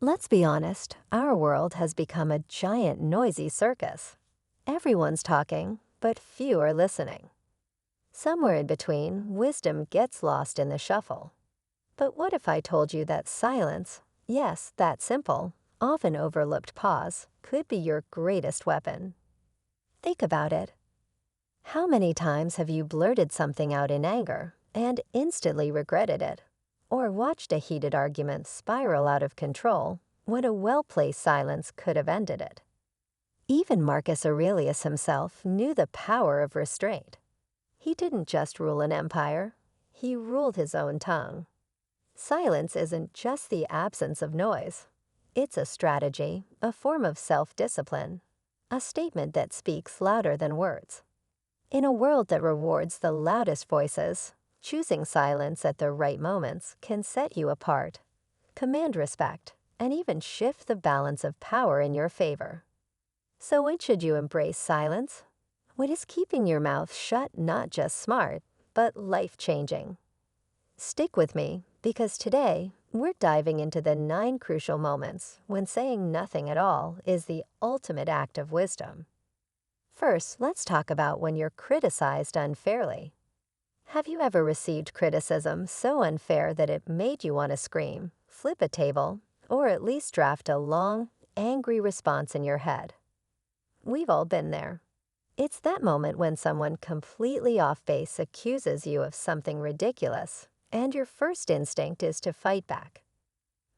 Let's be honest, our world has become a giant noisy circus. Everyone's talking, but few are listening. Somewhere in between, wisdom gets lost in the shuffle. But what if I told you that silence, yes, that simple, often overlooked pause, could be your greatest weapon? Think about it. How many times have you blurted something out in anger and instantly regretted it? Or watched a heated argument spiral out of control when a well-placed silence could have ended it? Even Marcus Aurelius himself knew the power of restraint. He didn't just rule an empire, he ruled his own tongue. Silence isn't just the absence of noise. It's a strategy, a form of self-discipline, a statement that speaks louder than words. In a world that rewards the loudest voices, choosing silence at the right moments can set you apart, command respect, and even shift the balance of power in your favor. So when should you embrace silence? When is keeping your mouth shut not just smart, but life-changing? Stick with me, because today we're diving into the 9 crucial moments when saying nothing at all is the ultimate act of wisdom. First, let's talk about when you're criticized unfairly. Have you ever received criticism so unfair that it made you want to scream, flip a table, or at least draft a long, angry response in your head? We've all been there. It's that moment when someone completely off base accuses you of something ridiculous, and your first instinct is to fight back.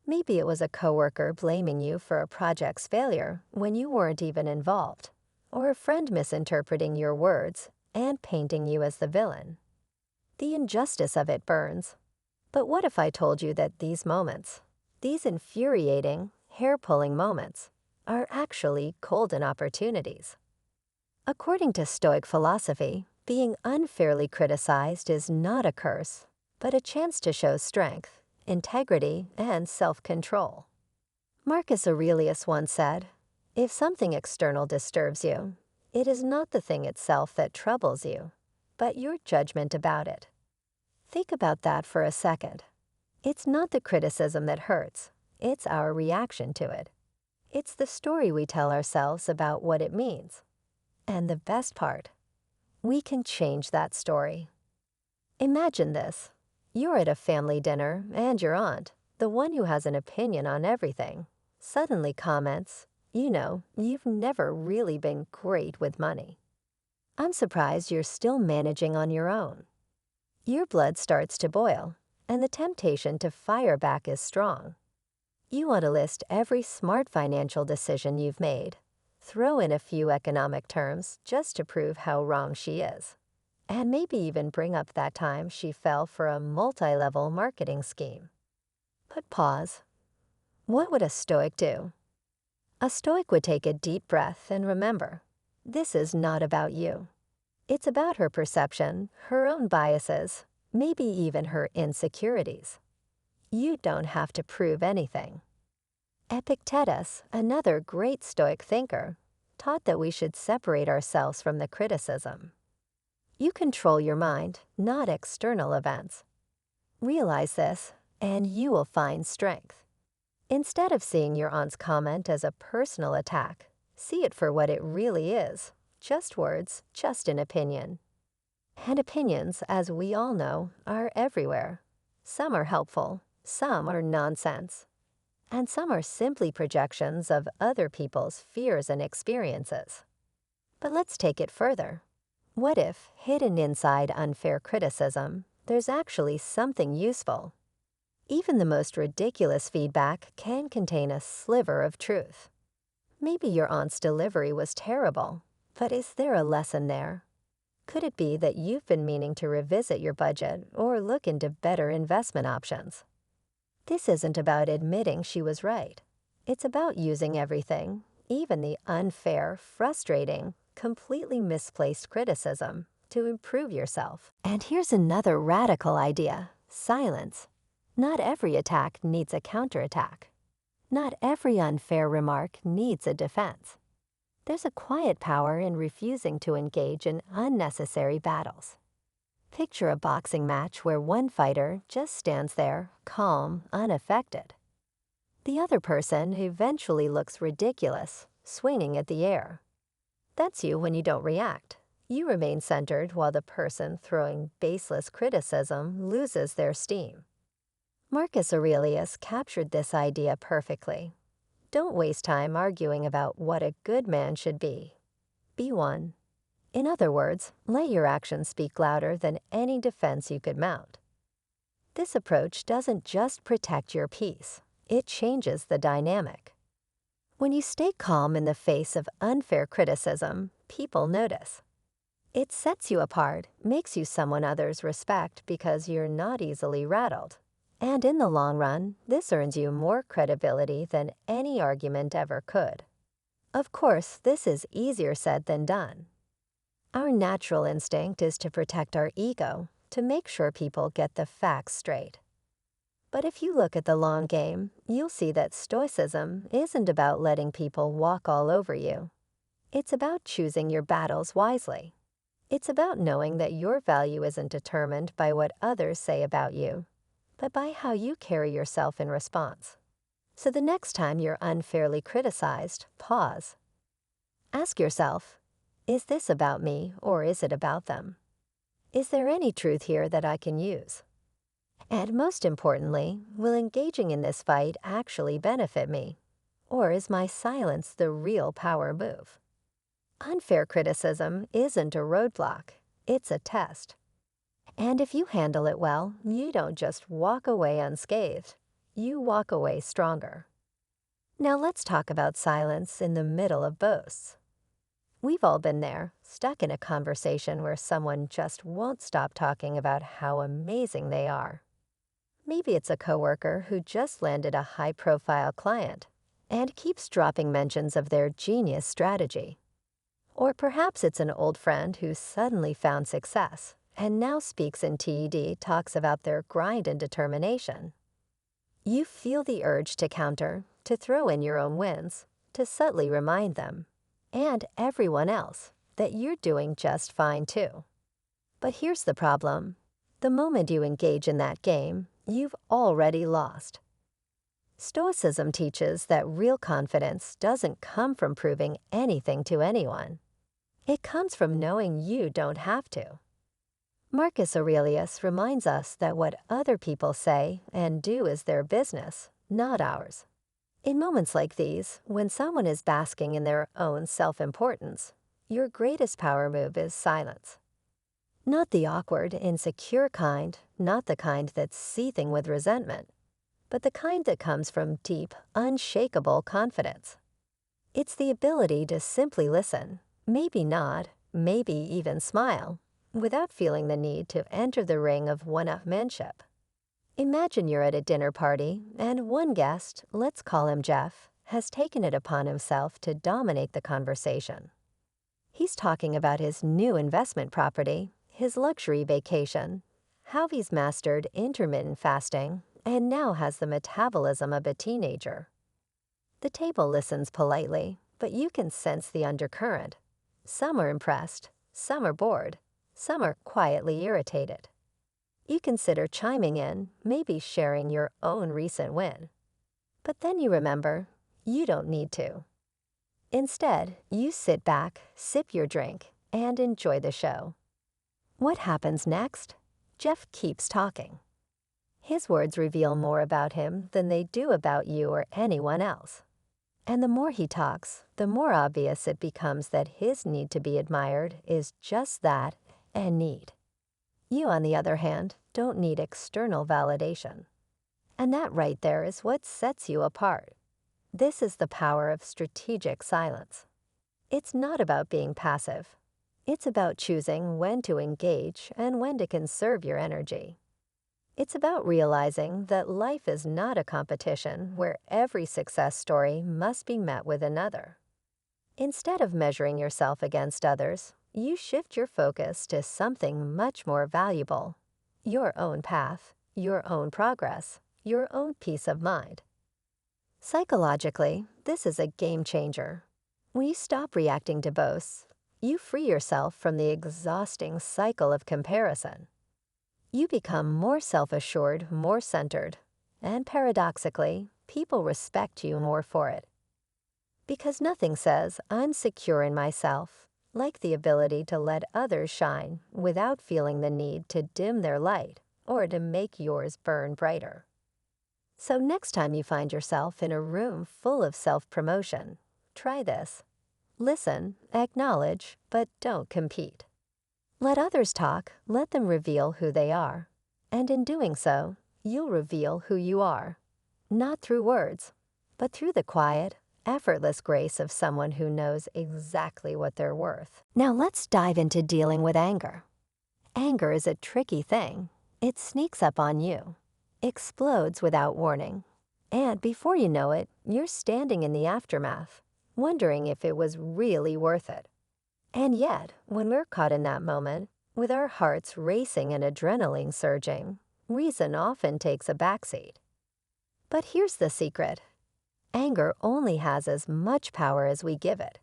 Maybe it was a coworker blaming you for a project's failure when you weren't even involved, or a friend misinterpreting your words and painting you as the villain. The injustice of it burns. But what if I told you that these moments, these infuriating, hair-pulling moments, are actually golden opportunities? According to Stoic philosophy, being unfairly criticized is not a curse, but a chance to show strength, integrity, and self-control. Marcus Aurelius once said, "If something external disturbs you, it is not the thing itself that troubles you, but your judgment about it." Think about that for a second. It's not the criticism that hurts, it's our reaction to it. It's the story we tell ourselves about what it means. And the best part, we can change that story. Imagine this. You're at a family dinner and your aunt, the one who has an opinion on everything, suddenly comments, "You've never really been great with money. I'm surprised you're still managing on your own." Your blood starts to boil, and the temptation to fire back is strong. You want to list every smart financial decision you've made, throw in a few economic terms just to prove how wrong she is, and maybe even bring up that time she fell for a multi-level marketing scheme. But pause. What would a Stoic do? A Stoic would take a deep breath and remember, this is not about you. It's about her perception, her own biases, maybe even her insecurities. You don't have to prove anything. Epictetus, another great Stoic thinker, taught that we should separate ourselves from the criticism. You control your mind, not external events. Realize this, and you will find strength. Instead of seeing your aunt's comment as a personal attack, see it for what it really is. Just words, just an opinion. And opinions, as we all know, are everywhere. Some are helpful, some are nonsense, and some are simply projections of other people's fears and experiences. But let's take it further. What if, hidden inside unfair criticism, there's actually something useful? Even the most ridiculous feedback can contain a sliver of truth. Maybe your aunt's delivery was terrible, but is there a lesson there? Could it be that you've been meaning to revisit your budget or look into better investment options? This isn't about admitting she was right. It's about using everything, even the unfair, frustrating, completely misplaced criticism, to improve yourself. And here's another radical idea: silence. Not every attack needs a counterattack. Not every unfair remark needs a defense. There's a quiet power in refusing to engage in unnecessary battles. Picture a boxing match where one fighter just stands there, calm, unaffected. The other person eventually looks ridiculous, swinging at the air. That's you when you don't react. You remain centered while the person throwing baseless criticism loses their steam. Marcus Aurelius captured this idea perfectly. Don't waste time arguing about what a good man should be. Be one. In other words, let your actions speak louder than any defense you could mount. This approach doesn't just protect your peace, it changes the dynamic. When you stay calm in the face of unfair criticism, people notice. It sets you apart, makes you someone others respect because you're not easily rattled. And in the long run, this earns you more credibility than any argument ever could. Of course, this is easier said than done. Our natural instinct is to protect our ego, to make sure people get the facts straight. But if you look at the long game, you'll see that Stoicism isn't about letting people walk all over you. It's about choosing your battles wisely. It's about knowing that your value isn't determined by what others say about you, but by how you carry yourself in response. So the next time you're unfairly criticized, pause. Ask yourself, is this about me or is it about them? Is there any truth here that I can use? And most importantly, will engaging in this fight actually benefit me? Or is my silence the real power move? Unfair criticism isn't a roadblock, it's a test. And if you handle it well, you don't just walk away unscathed, you walk away stronger. Now let's talk about silence in the middle of boasts. We've all been there, stuck in a conversation where someone just won't stop talking about how amazing they are. Maybe it's a coworker who just landed a high-profile client and keeps dropping mentions of their genius strategy. Or perhaps it's an old friend who suddenly found success and now speaks in TED talks about their grind and determination. You feel the urge to counter, to throw in your own wins, to subtly remind them, and everyone else, that you're doing just fine too. But here's the problem. The moment you engage in that game, you've already lost. Stoicism teaches that real confidence doesn't come from proving anything to anyone. It comes from knowing you don't have to. Marcus Aurelius reminds us that what other people say and do is their business, not ours. In moments like these, when someone is basking in their own self-importance, your greatest power move is silence. Not the awkward, insecure kind, not the kind that's seething with resentment, but the kind that comes from deep, unshakable confidence. It's the ability to simply listen, maybe nod, maybe even smile, without feeling the need to enter the ring of one-upmanship. Imagine you're at a dinner party, and one guest, let's call him Jeff, has taken it upon himself to dominate the conversation. He's talking about his new investment property, his luxury vacation, how he's mastered intermittent fasting, and now has the metabolism of a teenager. The table listens politely, but you can sense the undercurrent. Some are impressed, some are bored, some are quietly irritated. You consider chiming in, maybe sharing your own recent win. But then you remember, you don't need to. Instead, you sit back, sip your drink, and enjoy the show. What happens next? Jeff keeps talking. His words reveal more about him than they do about you or anyone else. And the more he talks, the more obvious it becomes that his need to be admired is just that, a need. You, on the other hand, don't need external validation. And that right there is what sets you apart. This is the power of strategic silence. It's not about being passive. It's about choosing when to engage and when to conserve your energy. It's about realizing that life is not a competition where every success story must be met with another. Instead of measuring yourself against others, you shift your focus to something much more valuable: your own path, your own progress, your own peace of mind. Psychologically, this is a game changer. When you stop reacting to boasts, you free yourself from the exhausting cycle of comparison. You become more self-assured, more centered, and paradoxically, people respect you more for it. Because nothing says, "I'm secure in myself," like the ability to let others shine without feeling the need to dim their light or to make yours burn brighter. So next time you find yourself in a room full of self-promotion, try this. Listen, acknowledge, but don't compete. Let others talk, let them reveal who they are. And in doing so, you'll reveal who you are. Not through words, but through the quiet, effortless grace of someone who knows exactly what they're worth. Now let's dive into dealing with anger. Anger is a tricky thing. It sneaks up on you, explodes without warning, and before you know it, you're standing in the aftermath, wondering if it was really worth it. And yet, when we're caught in that moment, with our hearts racing and adrenaline surging, reason often takes a backseat. But here's the secret. Anger only has as much power as we give it.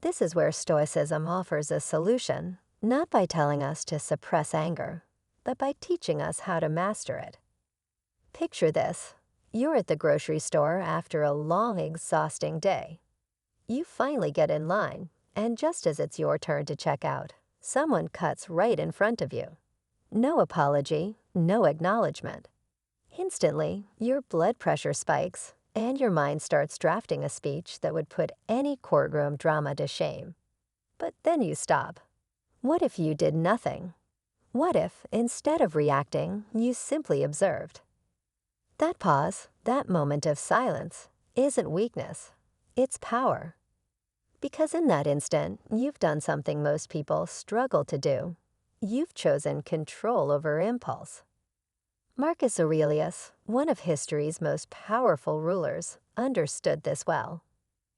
This is where Stoicism offers a solution, not by telling us to suppress anger, but by teaching us how to master it. Picture this. You're at the grocery store after a long, exhausting day. You finally get in line, and just as it's your turn to check out, someone cuts right in front of you. No apology, no acknowledgement. Instantly, your blood pressure spikes, and your mind starts drafting a speech that would put any courtroom drama to shame. But then you stop. What if you did nothing? What if, instead of reacting, you simply observed? That pause, that moment of silence, isn't weakness. It's power. Because in that instant, you've done something most people struggle to do. You've chosen control over impulse. Marcus Aurelius, one of history's most powerful rulers, understood this well.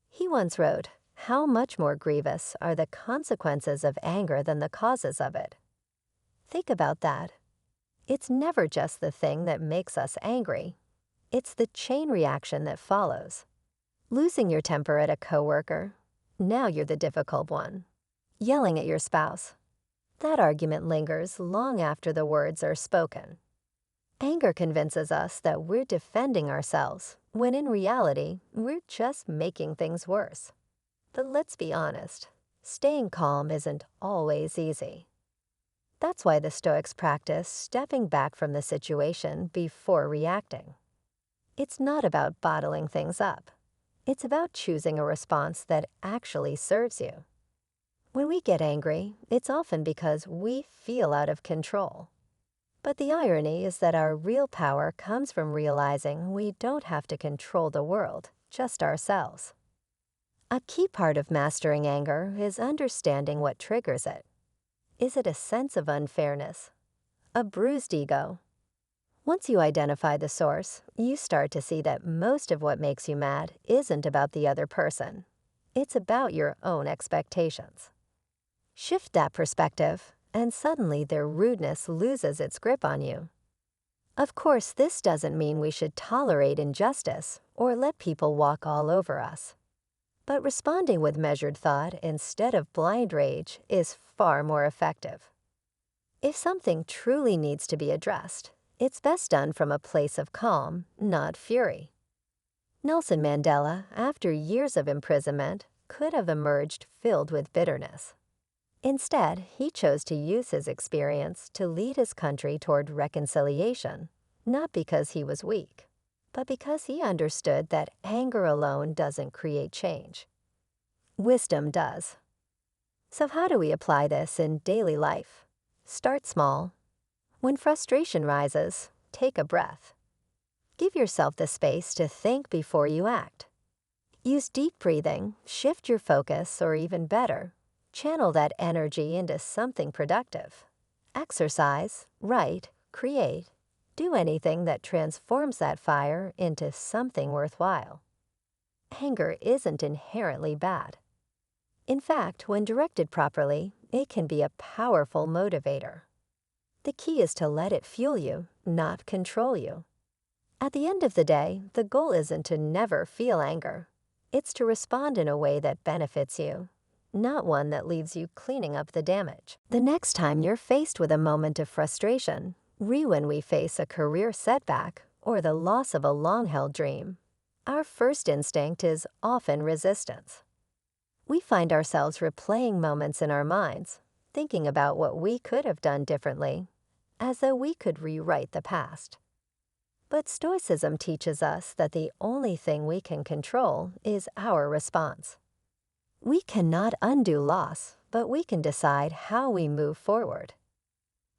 He once wrote, "How much more grievous are the consequences of anger than the causes of it." Think about that. It's never just the thing that makes us angry. It's the chain reaction that follows. Losing your temper at a coworker, now you're the difficult one. Yelling at your spouse. That argument lingers long after the words are spoken. Anger convinces us that we're defending ourselves, when in reality, we're just making things worse. But let's be honest, staying calm isn't always easy. That's why the Stoics practice stepping back from the situation before reacting. It's not about bottling things up. It's about choosing a response that actually serves you. When we get angry, it's often because we feel out of control. But the irony is that our real power comes from realizing we don't have to control the world, just ourselves. A key part of mastering anger is understanding what triggers it. Is it a sense of unfairness? A bruised ego? Once you identify the source, you start to see that most of what makes you mad isn't about the other person. It's about your own expectations. Shift that perspective, and suddenly their rudeness loses its grip on you. Of course, this doesn't mean we should tolerate injustice or let people walk all over us. But responding with measured thought instead of blind rage is far more effective. If something truly needs to be addressed, it's best done from a place of calm, not fury. Nelson Mandela, after years of imprisonment, could have emerged filled with bitterness. Instead, he chose to use his experience to lead his country toward reconciliation, not because he was weak, but because he understood that anger alone doesn't create change. Wisdom does. So how do we apply this in daily life? Start small. When frustration rises, take a breath. Give yourself the space to think before you act. Use deep breathing, shift your focus, or even better, channel that energy into something productive. Exercise, write, create, do anything that transforms that fire into something worthwhile. Anger isn't inherently bad. In fact, when directed properly, it can be a powerful motivator. The key is to let it fuel you, not control you. At the end of the day, the goal isn't to never feel anger. It's to respond in a way that benefits you, not one that leaves you cleaning up the damage. The next time you're faced with a moment of frustration, when we face a career setback or the loss of a long-held dream, our first instinct is often resistance. We find ourselves replaying moments in our minds, thinking about what we could have done differently, as though we could rewrite the past. But Stoicism teaches us that the only thing we can control is our response. We cannot undo loss, but we can decide how we move forward.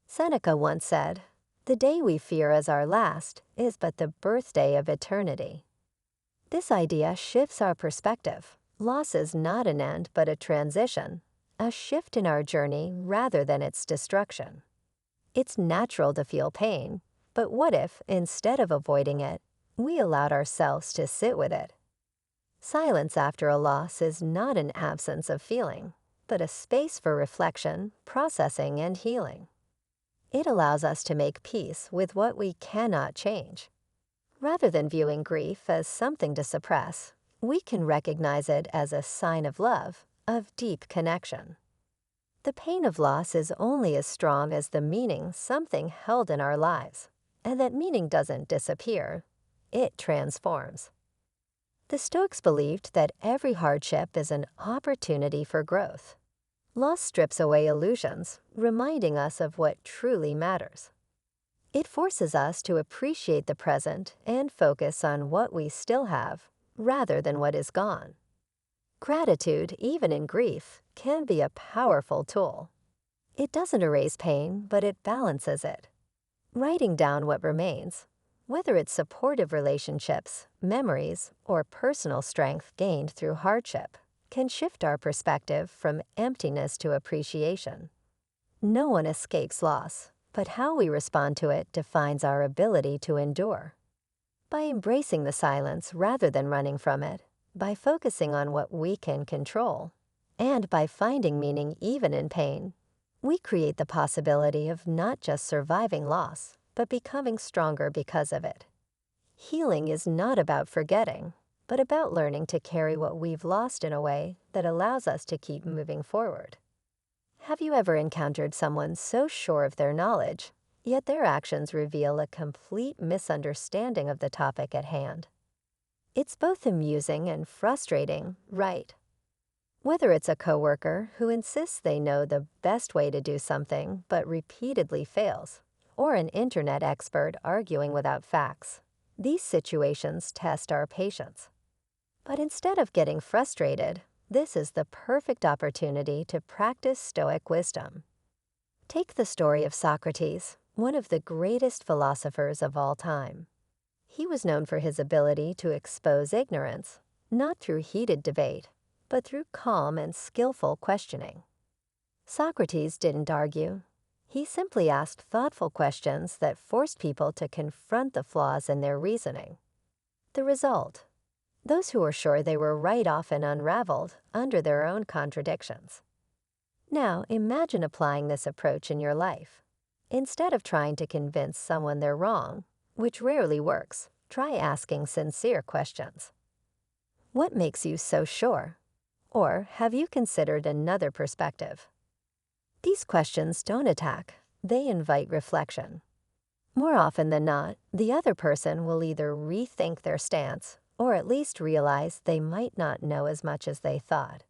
Seneca once said, "The day we fear as our last is but the birthday of eternity." This idea shifts our perspective. Loss is not an end but a transition, a shift in our journey rather than its destruction. It's natural to feel pain, but what if, instead of avoiding it, we allowed ourselves to sit with it? Silence after a loss is not an absence of feeling, but a space for reflection, processing, and healing. It allows us to make peace with what we cannot change. Rather than viewing grief as something to suppress, we can recognize it as a sign of love, of deep connection. The pain of loss is only as strong as the meaning something held in our lives, and that meaning doesn't disappear, it transforms. The Stoics believed that every hardship is an opportunity for growth. Loss strips away illusions, reminding us of what truly matters. It forces us to appreciate the present and focus on what we still have, rather than what is gone. Gratitude, even in grief, can be a powerful tool. It doesn't erase pain, but it balances it. Writing down what remains, whether it's supportive relationships, memories, or personal strength gained through hardship, can shift our perspective from emptiness to appreciation. No one escapes loss, but how we respond to it defines our ability to endure. By embracing the silence rather than running from it, by focusing on what we can control, and by finding meaning even in pain, we create the possibility of not just surviving loss, but becoming stronger because of it. Healing is not about forgetting, but about learning to carry what we've lost in a way that allows us to keep moving forward. Have you ever encountered someone so sure of their knowledge, yet their actions reveal a complete misunderstanding of the topic at hand? It's both amusing and frustrating, right? Whether it's a coworker who insists they know the best way to do something but repeatedly fails, or an internet expert arguing without facts, these situations test our patience. But instead of getting frustrated, this is the perfect opportunity to practice Stoic wisdom. Take the story of Socrates, one of the greatest philosophers of all time. He was known for his ability to expose ignorance, not through heated debate, but through calm and skillful questioning. Socrates didn't argue. He simply asked thoughtful questions that forced people to confront the flaws in their reasoning. The result: those who were sure they were right often unraveled under their own contradictions. Now, imagine applying this approach in your life. Instead of trying to convince someone they're wrong, which rarely works, try asking sincere questions. What makes you so sure? Or have you considered another perspective? These questions don't attack, they invite reflection. More often than not, the other person will either rethink their stance or at least realize they might not know as much as they thought.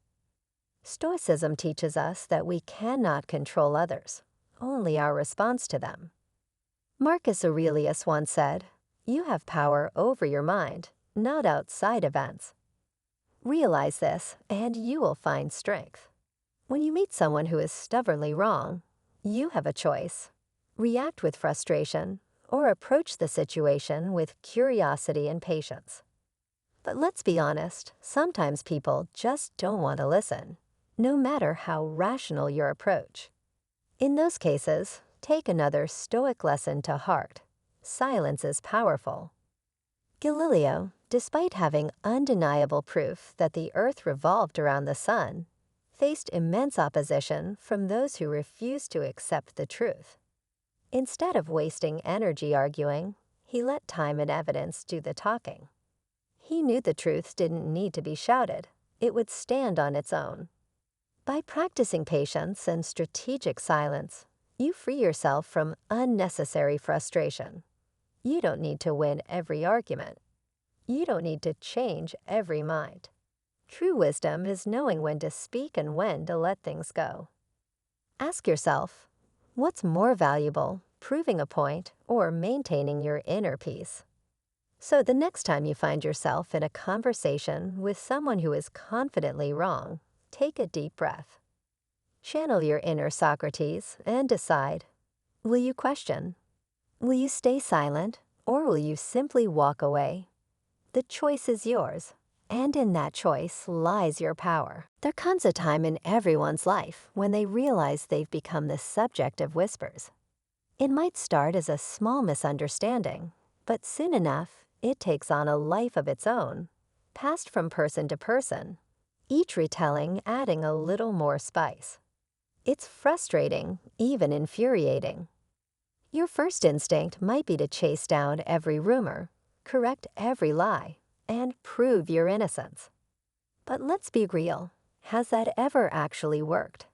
Stoicism teaches us that we cannot control others, only our response to them. Marcus Aurelius once said, "You have power over your mind, not outside events." Realize this, and you will find strength. When you meet someone who is stubbornly wrong, you have a choice. React with frustration, or approach the situation with curiosity and patience. But let's be honest, sometimes people just don't want to listen, no matter how rational your approach. In those cases, take another Stoic lesson to heart. Silence is powerful. Galileo, despite having undeniable proof that the Earth revolved around the sun, faced immense opposition from those who refused to accept the truth. Instead of wasting energy arguing, he let time and evidence do the talking. He knew the truth didn't need to be shouted, it would stand on its own. By practicing patience and strategic silence, you free yourself from unnecessary frustration. You don't need to win every argument. You don't need to change every mind. True wisdom is knowing when to speak and when to let things go. Ask yourself, what's more valuable, proving a point or maintaining your inner peace? So the next time you find yourself in a conversation with someone who is confidently wrong, take a deep breath. Channel your inner Socrates and decide, will you question? Will you stay silent, or will you simply walk away? The choice is yours, and in that choice lies your power. There comes a time in everyone's life when they realize they've become the subject of whispers. It might start as a small misunderstanding, but soon enough, it takes on a life of its own, passed from person to person, each retelling adding a little more spice. It's frustrating, even infuriating. Your first instinct might be to chase down every rumor, correct every lie, and prove your innocence. But let's be real. Has that ever actually worked?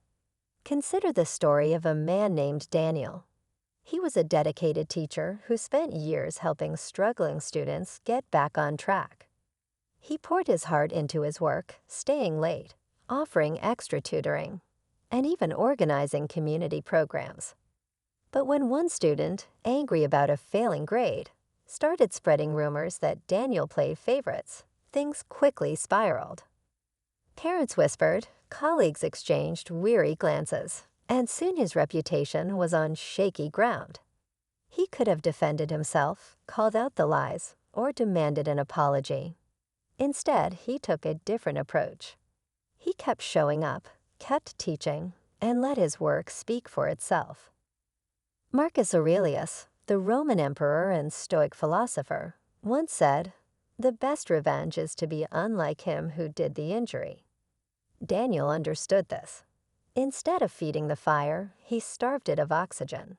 Consider the story of a man named Daniel. He was a dedicated teacher who spent years helping struggling students get back on track. He poured his heart into his work, staying late, offering extra tutoring, and even organizing community programs. But when one student, angry about a failing grade, started spreading rumors that Daniel played favorites, things quickly spiraled. Parents whispered, colleagues exchanged weary glances, and soon his reputation was on shaky ground. He could have defended himself, called out the lies, or demanded an apology. Instead, he took a different approach. He kept showing up, kept teaching, and let his work speak for itself. Marcus Aurelius, the Roman emperor and Stoic philosopher, once said, "The best revenge is to be unlike him who did the injury." Daniel understood this. Instead of feeding the fire, he starved it of oxygen.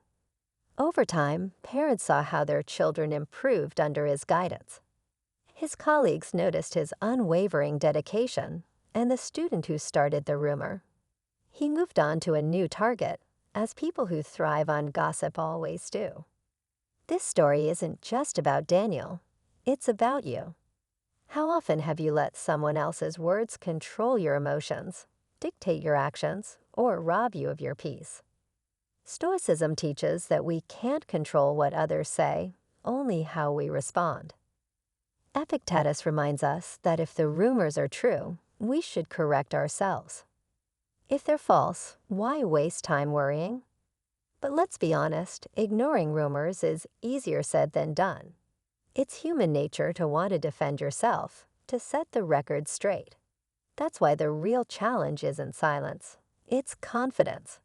Over time, parents saw how their children improved under his guidance. His colleagues noticed his unwavering dedication, and the student who started the rumor. He moved on to a new target, as people who thrive on gossip always do. This story isn't just about Daniel, it's about you. How often have you let someone else's words control your emotions, dictate your actions, or rob you of your peace? Stoicism teaches that we can't control what others say, only how we respond. Epictetus reminds us that if the rumors are true, we should correct ourselves. If they're false, why waste time worrying? But let's be honest, ignoring rumors is easier said than done. It's human nature to want to defend yourself, to set the record straight. That's why the real challenge isn't silence, it's confidence.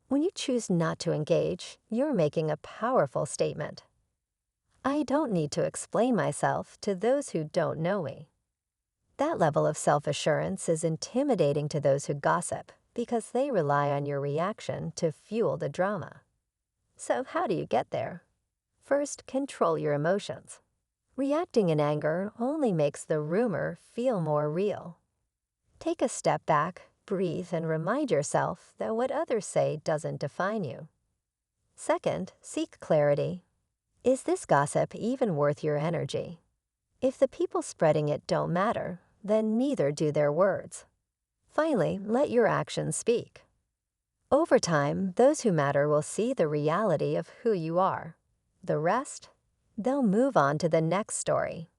When you choose not to engage, you're making a powerful statement. I don't need to explain myself to those who don't know me. That level of self-assurance is intimidating to those who gossip because they rely on your reaction to fuel the drama. So how do you get there? First, control your emotions. Reacting in anger only makes the rumor feel more real. Take a step back, breathe, and remind yourself that what others say doesn't define you. Second, seek clarity. Is this gossip even worth your energy? If the people spreading it don't matter, then neither do their words. Finally, let your actions speak. Over time, those who matter will see the reality of who you are. The rest? They'll move on to the next story.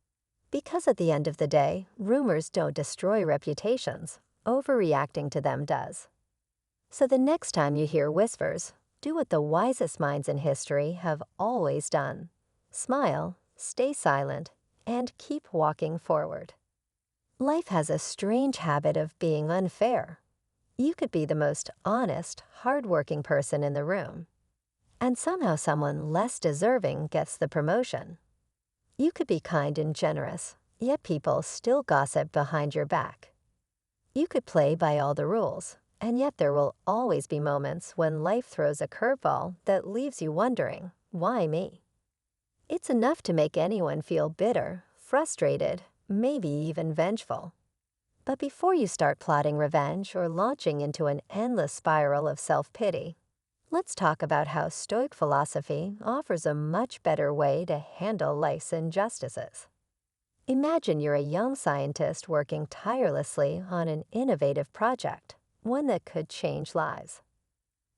Because at the end of the day, rumors don't destroy reputations. Overreacting to them does. So the next time you hear whispers, do what the wisest minds in history have always done. Smile, stay silent, and keep walking forward. Life has a strange habit of being unfair. You could be the most honest, hardworking person in the room, and somehow someone less deserving gets the promotion. You could be kind and generous, yet people still gossip behind your back. You could play by all the rules, and yet there will always be moments when life throws a curveball that leaves you wondering, why me? It's enough to make anyone feel bitter, frustrated, maybe even vengeful. But before you start plotting revenge or launching into an endless spiral of self-pity, Let's talk about how Stoic philosophy offers a much better way to handle life's injustices. Imagine you're a young scientist working tirelessly on an innovative project, one that could change lives.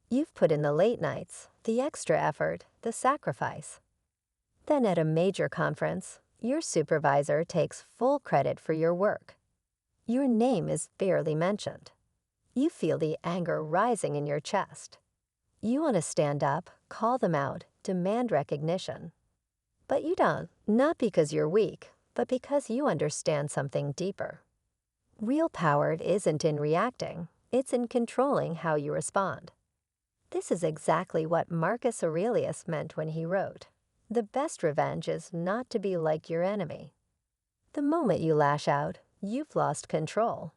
You've put in the late nights, the extra effort, the sacrifice. Then at a major conference, your supervisor takes full credit for your work. Your name is barely mentioned. You feel the anger rising in your chest. You want to stand up, call them out, demand recognition. But you don't, not because you're weak, but because you understand something deeper. Real power isn't in reacting, it's in controlling how you respond. This is exactly what Marcus Aurelius meant when he wrote, "The best revenge is not to be like your enemy." The moment you lash out, you've lost control.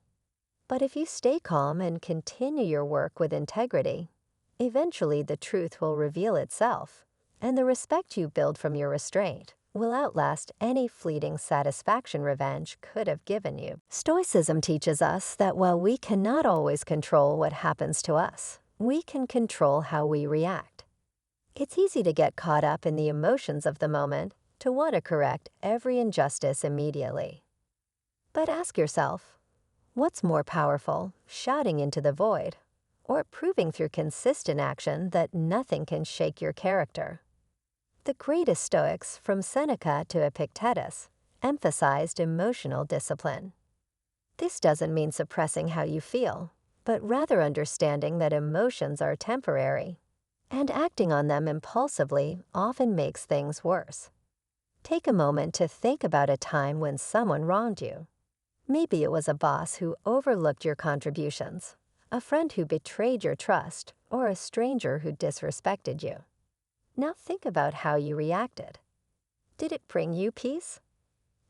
But if you stay calm and continue your work with integrity, eventually the truth will reveal itself, and the respect you build from your restraint will outlast any fleeting satisfaction revenge could have given you. Stoicism teaches us that while we cannot always control what happens to us, we can control how we react. It's easy to get caught up in the emotions of the moment, to want to correct every injustice immediately. But ask yourself, what's more powerful, shouting into the void, or proving through consistent action that nothing can shake your character? The greatest Stoics, from Seneca to Epictetus, emphasized emotional discipline. This doesn't mean suppressing how you feel, but rather understanding that emotions are temporary, and acting on them impulsively often makes things worse. Take a moment to think about a time when someone wronged you. Maybe it was a boss who overlooked your contributions, a friend who betrayed your trust, or a stranger who disrespected you. Now think about how you reacted. Did it bring you peace?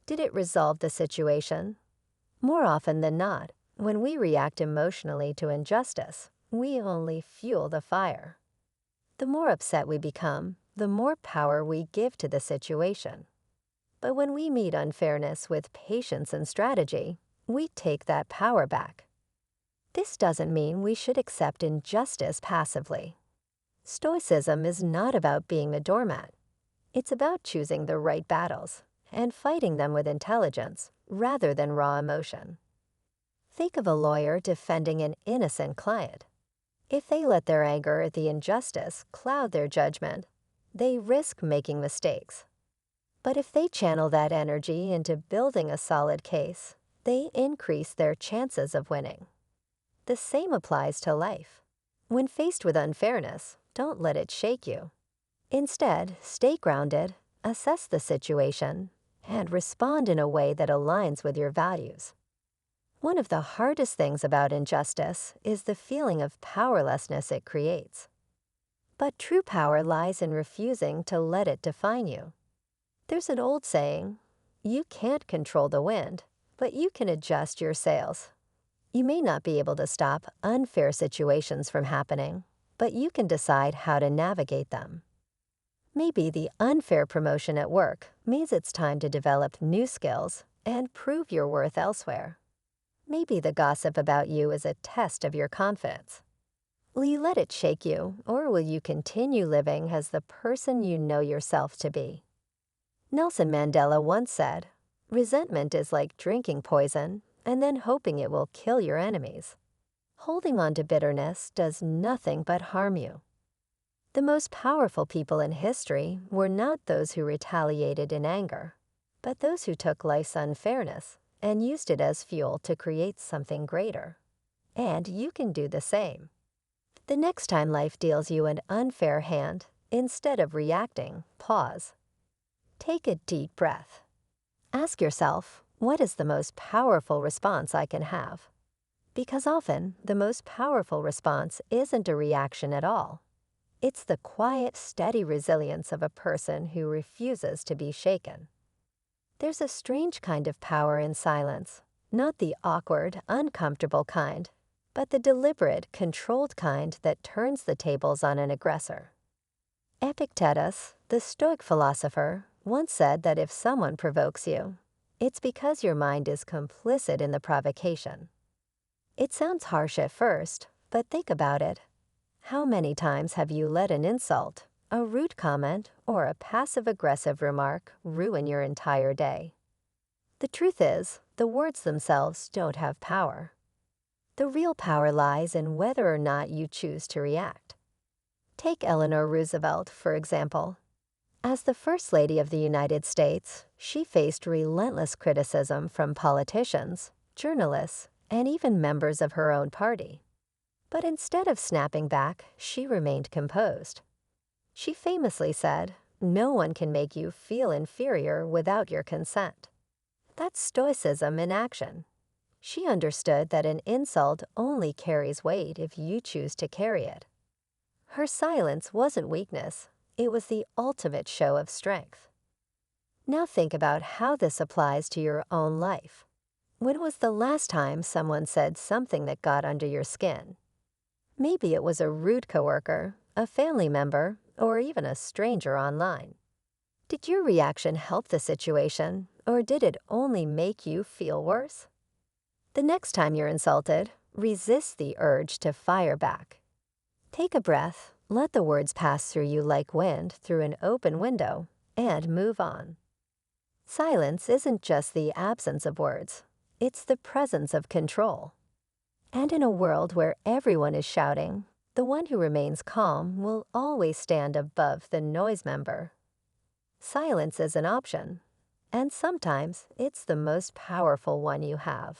Did it resolve the situation? More often than not, when we react emotionally to injustice, we only fuel the fire. The more upset we become, the more power we give to the situation. But when we meet unfairness with patience and strategy, we take that power back. This doesn't mean we should accept injustice passively. Stoicism is not about being a doormat. It's about choosing the right battles and fighting them with intelligence rather than raw emotion. Think of a lawyer defending an innocent client. If they let their anger at the injustice cloud their judgment, they risk making mistakes. But if they channel that energy into building a solid case, they increase their chances of winning. The same applies to life. When faced with unfairness, don't let it shake you. Instead, stay grounded, assess the situation, and respond in a way that aligns with your values. One of the hardest things about injustice is the feeling of powerlessness it creates. But true power lies in refusing to let it define you. There's an old saying, "You can't control the wind, but you can adjust your sails." You may not be able to stop unfair situations from happening, but you can decide how to navigate them. Maybe the unfair promotion at work means it's time to develop new skills and prove your worth elsewhere. Maybe the gossip about you is a test of your confidence. Will you let it shake you, or will you continue living as the person you know yourself to be? Nelson Mandela once said, "Resentment is like drinking poison and then hoping it will kill your enemies." Holding on to bitterness does nothing but harm you. The most powerful people in history were not those who retaliated in anger, but those who took life's unfairness and used it as fuel to create something greater. And you can do the same. The next time life deals you an unfair hand, instead of reacting, pause. Take a deep breath. Ask yourself, what is the most powerful response I can have? Because often, the most powerful response isn't a reaction at all. It's the quiet, steady resilience of a person who refuses to be shaken. There's a strange kind of power in silence, not the awkward, uncomfortable kind, but the deliberate, controlled kind that turns the tables on an aggressor. Epictetus, the Stoic philosopher, once said that if someone provokes you, it's because your mind is complicit in the provocation. It sounds harsh at first, but think about it. How many times have you let an insult, a rude comment, or a passive-aggressive remark ruin your entire day? The truth is, the words themselves don't have power. The real power lies in whether or not you choose to react. Take Eleanor Roosevelt, for example. As the First Lady of the United States, she faced relentless criticism from politicians, journalists, and even members of her own party. But instead of snapping back, she remained composed. She famously said, "No one can make you feel inferior without your consent." That's Stoicism in action. She understood that an insult only carries weight if you choose to carry it. Her silence wasn't weakness, it was the ultimate show of strength. Now think about how this applies to your own life. When was the last time someone said something that got under your skin? Maybe it was a rude coworker, a family member, or even a stranger online. Did your reaction help the situation, or did it only make you feel worse? The next time you're insulted, resist the urge to fire back. Take a breath, let the words pass through you like wind through an open window, and move on. Silence isn't just the absence of words, it's the presence of control. And in a world where everyone is shouting, the one who remains calm will always stand above the noise member. Silence is an option, and sometimes it's the most powerful one you have.